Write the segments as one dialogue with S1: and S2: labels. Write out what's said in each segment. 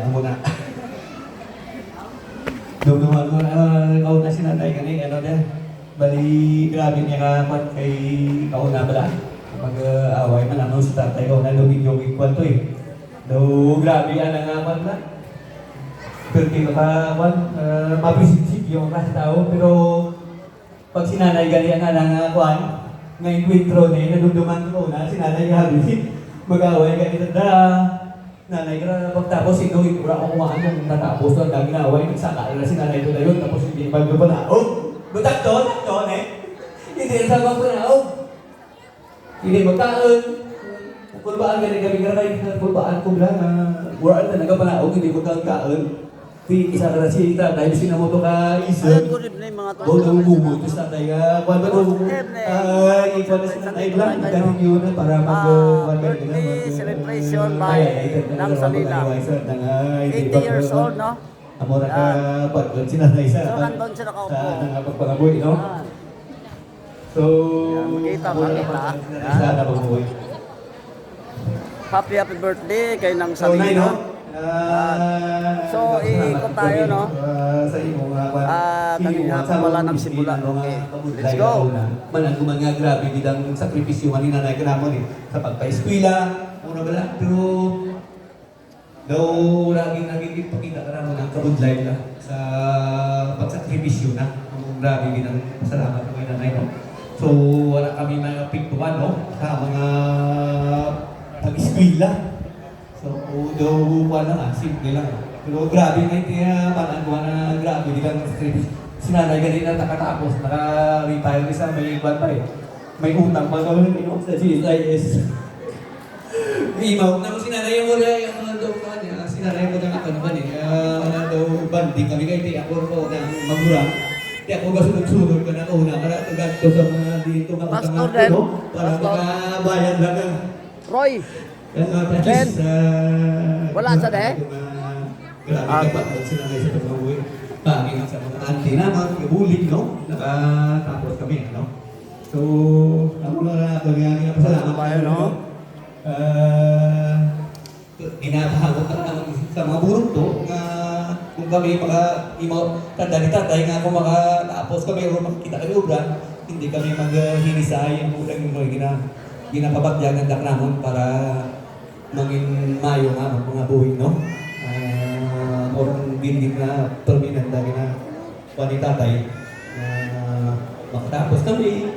S1: Ang muna. Dumduman ko kauna si nanay kani, ano din. Bali, grabe niya ka kay kauna bala. Pag-away man, ano si tatay kauna, lumig yung ikwan to eh. Do, grabe, ano nga man na. Pero di ka mabisip yung kasi tao, pero pag sinanay gali ang nga kwan, ngayon kwentro na yun, nadunduman ko na, sinanay halos mag-away ganito da. Nanay ka pagtapos inuwi ko ako kumaan yung natapos doon, dami na away, nagsaka na sinanay ko na yun, tapos hindi magpapanaog. Butak doon eh. Hindi sa mga panaog. Hindi magkaon. Kulbaan ganun kami karay, kulbaan ko lang, wala na nagpapanaog, hindi magkaon. Isa ka na si tatay, sinamoto ka isa.
S2: Alam ko rin na yung mga to.
S1: Huwag ang bumuto sa tatay ka. Kwan ba ito? Ay, ikaw na si tatay lang. Ganun yun para
S2: birthday celebration by Nang Salila. 80 years old, no?
S1: Amora ka, pagod si tatay sa
S2: So, nandun siya nakaupo.
S1: sa nangapagpangaboy, no? So,
S2: Makita.
S1: sa napabuhay.
S2: Happy birthday kay Nang
S1: So, nay,
S2: Salila.
S1: no?
S2: So, ikot tayo, no?
S1: Sa imo
S2: kanina pa wala ng simula. Okay, let's go.
S1: Manan ko mga grabe bidang sakripisyo man ni nanay ka namon eh. Sa pagpa-eskwela, una bala pero daw laging ipakita ka namon ang kabudlay ka sa pagsakripisyo na. Ang grabe bidang salamat ko kay nanay no. So wala kami mga pintuan no sa mga pag-eskwela. So, daw wala nga, simple lang. Pero grabe nga ito parang gawa na grabe, di lang sinanay ganit na nakatapos, naka-retire isa, may iban pa eh. May utang pa gawin sa GSIS. Imaw na mo sinanay mo na yung mga daw pa niya, sinanay mo na nga naman eh. Daw banding kami kayo, di ako po na magurang. Di ako ba sunod-sunod ka na una, para tugat ko sa mga dito mga
S2: Pastor
S1: utangan
S2: Den.
S1: ko, para makabayad lang ang
S2: Roy, Ben. Wala sa de?
S1: Grabe ka pa, sila na sa pag-uwi. Pangin sa mga auntie naman, ibulig, no? Nakatapos kami, no? So, ako na ito nga pasalamat
S2: tayo, no?
S1: Inapahagot ka naman sa mga burong to, kung kami tanda ni tatay nga kung makatapos kami o makikita kami obra, hindi kami maghinisay ang ulang yung ginapabagyagan dak namon para maging mayo nga mga buhay, no? Orang building na permanent dahil na wanita tayo. Makatapos kami,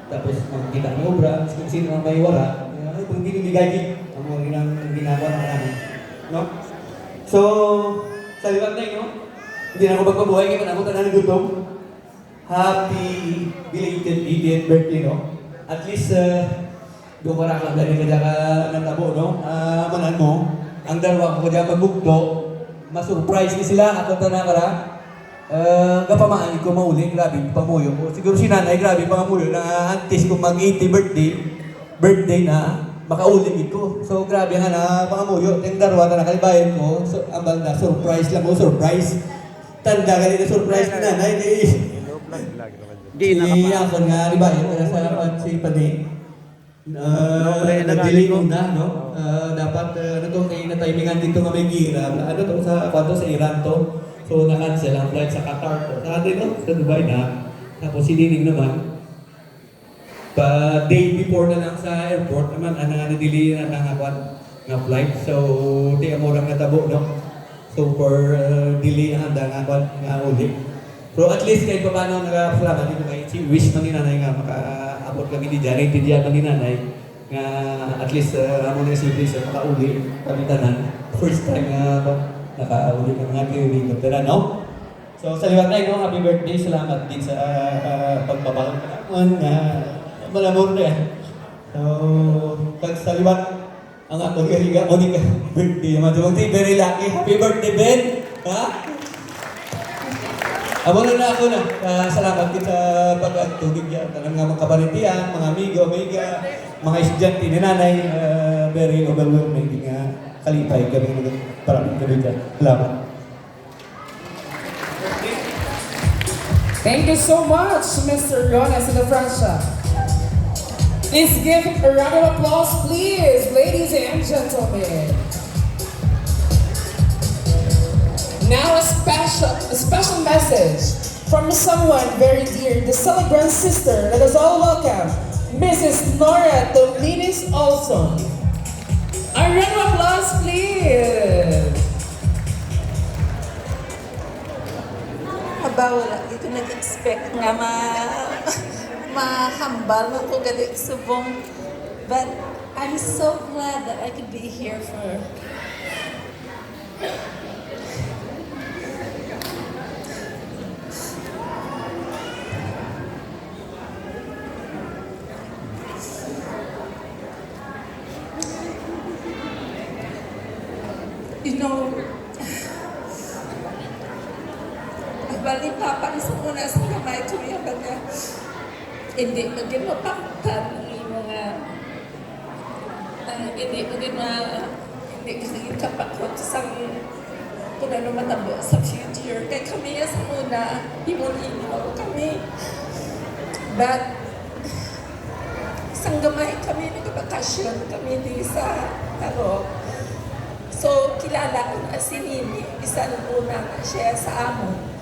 S1: tapos makikita ng obra, kung sino ang may wala, kung hindi niligayi, ang mga ginagawa na namin. No? So, sa liwag na yun, no? Hindi na ako magpabuhay, kaya ako tanan ng gutom. Happy belated birthday, no? At least, dumara ka ganyan ka natabo, no? Manan mo, ang dalawa ko kaya magbugto, ma-surprise ni sila, ako na kara. Kapamaan ko mauli, grabe, pamuyo ko. Siguro si nanay, grabe, pangamuyo na antis ko mag-80 birthday na, makauli ko. So, grabe nga na, pangamuyo. Yung dalawa na nakalibayan ko, so, ambal na, surprise lang mo, surprise. Tanda ka rin na surprise ni nanay.
S2: Di na
S1: ako nga, libayan, kaya sa si Padi. Nag-delay muna, no? Dapat, ano to, kayo na timingan dito nga may gira. Ano to, sa Iran to. So, na-cancel ang flight sa Qatar to. Sa atin, no? Sa Dubai na. Tapos, si Dining naman, day before na lang sa airport, naman, na-delay na nga flight. So, di mo lang natabo, no? So, for delay ang handa nga uli. Pero at least, kahit pa paano nagpasalamat dito kay si wish man ni nanay nga maka-abot kami di dyan, intindihan man ni nanay nga at least mo na si Chris maka-uli kami tanan. First time naka-uli kami nga kayo rin tanan, no? So sa liwat tayo, no? Happy birthday, salamat din sa pagbabalong naman na malamor na yan. So, pag sa liwat, ang akong kariga, unika birthday naman. So, very lucky. Happy birthday, Ben! Ha? Amo na ako na. Salamat din sa pag-tubig yan. Talagang mga kabaritian, mga amigo, amiga, mga estudyante ni nanay, very overwhelming. Kalipay kami parang kami dyan. Salamat.
S3: Thank you so much, Mr. Jonas de la Francia. Please give a round of applause, please, ladies and gentlemen. message from someone very dear, the celebrant sister. Let us all welcome Mrs. Nora Dominis Olson. A round of applause, please.
S4: Aba, wala. Di ko nag-expect nga mahambal mo ko gano'y subong. But I'm so glad that I could be here for you know, bali papansin mo na sa kamay ko yung baga, hindi maging mapaktan yung mga, hindi maging kapakot sa kung ano matabo sa future. Kaya kami sa una, himon-himon kami. But, isang gamay kami, nagabakasyon kami di sa Tarok. So, kilala ko na si Nini, isa na una na siya sa amon.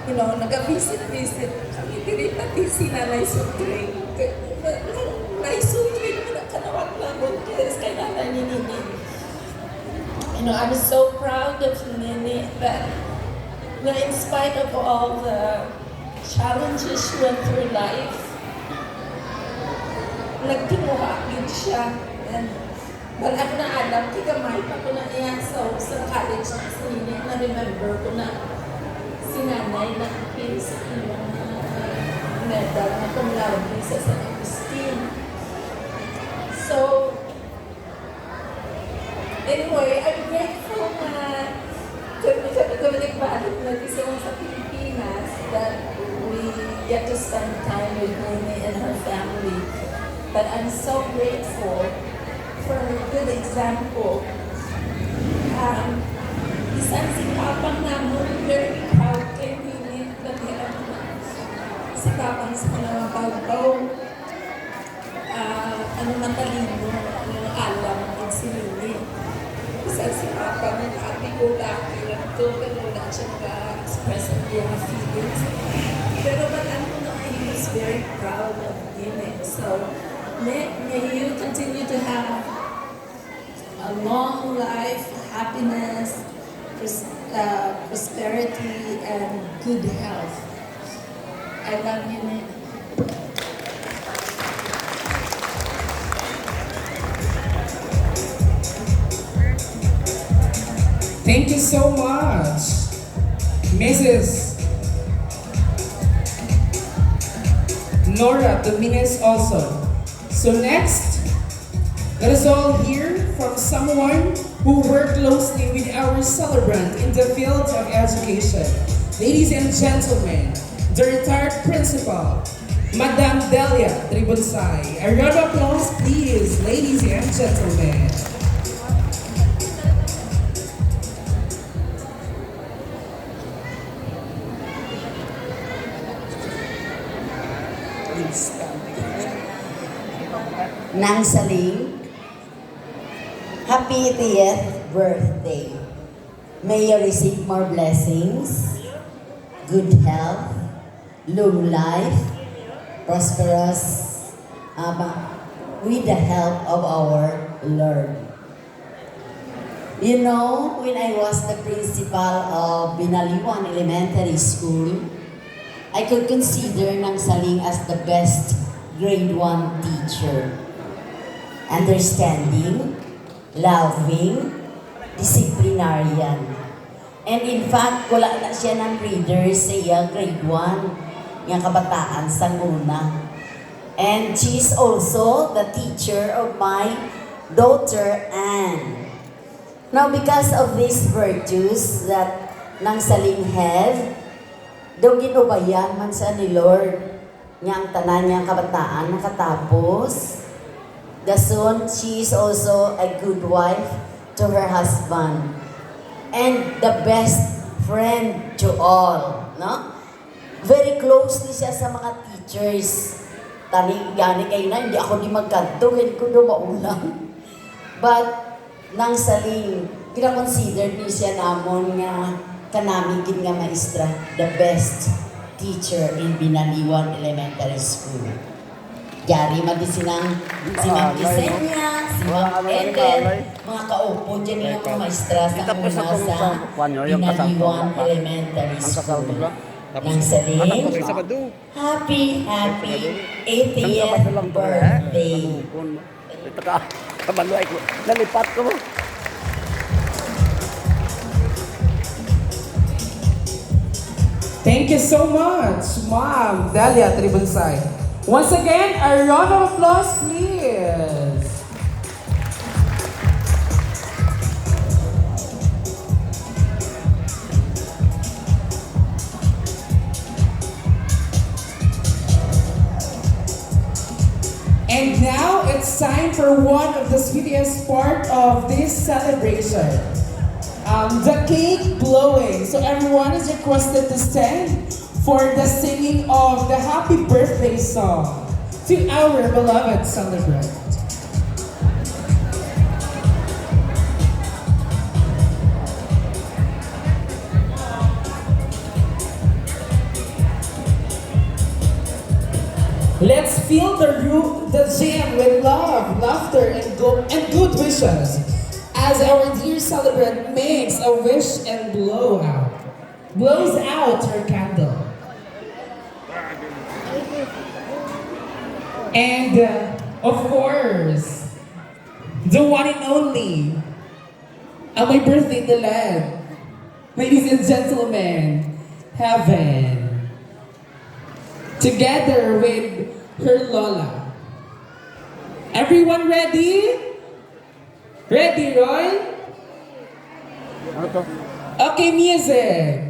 S4: You know, nag-visit kami diri pati si Nanay Sutring. Nanay Sutring na kanawag labon kay Nanay ni Nini. You know, I'm so proud of Nini that in spite of all the challenges she went through life, nagtinuha din siya. And wala ko na alam, kigamay pa ko na niya sa college na si Nini. Na-remember ko na si Nanay na appeal sa kanyang medal na cum laude sa San Agustin. So, anyway, I'm grateful na kami nagbalik na isa sa Pilipinas that we get to spend time with Nini and her family. But I'm so grateful for a good example. Isang si Papang namin, very proud kay Nini. Si Papang sa mga pagbaw, matalino, alam din si Nini. Isang si Papang, ate ko laki lang ito, pero wala siya nag-express ang iyong feelings. Pero alam ko na he was very proud of Nini. So, may you continue to have a long life, happiness, prosperity, and good health. I love you, Nini.
S3: Thank you so much, Mrs. Nora Dominis also. So next, let us all hear from someone who worked closely with our celebrant in the field of education. Ladies and gentlemen, the retired principal, Madam Delia Tribonsay. A round of applause, please, ladies and gentlemen.
S5: Nang Saling, happy 80th birthday. May you receive more blessings, good health, long life, prosperous, with the help of our Lord. You know, when I was the principal of Binaliwan Elementary School, I could consider Nang Saling as the best grade 1 teacher. Understanding, loving, disciplinarian. And in fact, wala na siya ng readers sa iya grade 1, yung kabataan sa una. And she is also the teacher of my daughter, Anne. Now, because of these virtues that Nang Saling have, daw ginubayan man sa ni Lord niyang tanan niyang kabataan nakatapos. Dason, she is also a good wife to her husband and the best friend to all, no? Very closely siya sa mga teachers. Gani kayo na, hindi ako di magkanto, hindi ko do maulang. But, Nang Saling, kina-consider niyo siya namon nga kanami gid nga maestra, the best teacher in Binaliwan Elementary School. Yari magisinang si Ma'am Isenia, si Ma'am Eden, mga kaupo dyan yung mga maestra sa una sa Binaliwan Elementary School. Nang saling, happy 80th birthday.
S2: Kabaluay ko. Nalipat ko mo.
S3: Thank you so much, Ma'am Delia Tribunsay. Once again, a round of applause, please. And now it's time for one of the sweetest part of this celebration. The cake blowing. So everyone is requested to stand for the singing of the happy birthday song to our beloved celebrant. Let's fill the jam with love, laughter, and good wishes as our dear celebrant makes a wish and blows out her candle. And of course, the one and only, my birthday delight, ladies and gentlemen, Heaven. Together with her Lola. Everyone ready? Ready, Roy? Okay, music.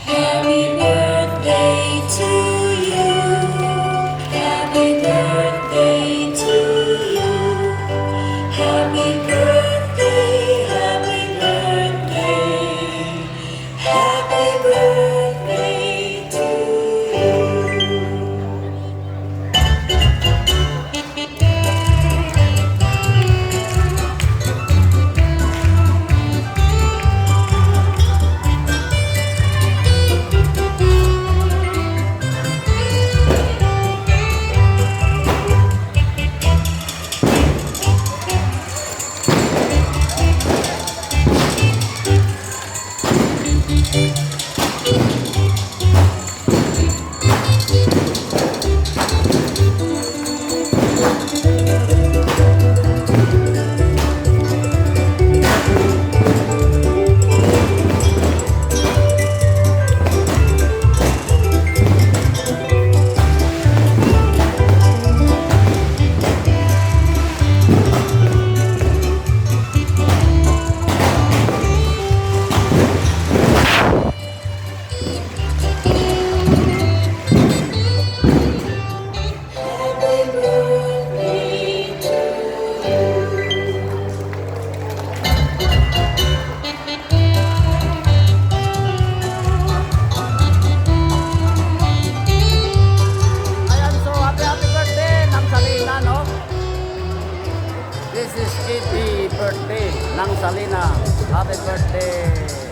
S6: Happy birthday to you. Happy birthday to you. Happy birthday, happy birthday. Happy birthday to you.
S2: This is 80th birthday ng Salina. Happy birthday!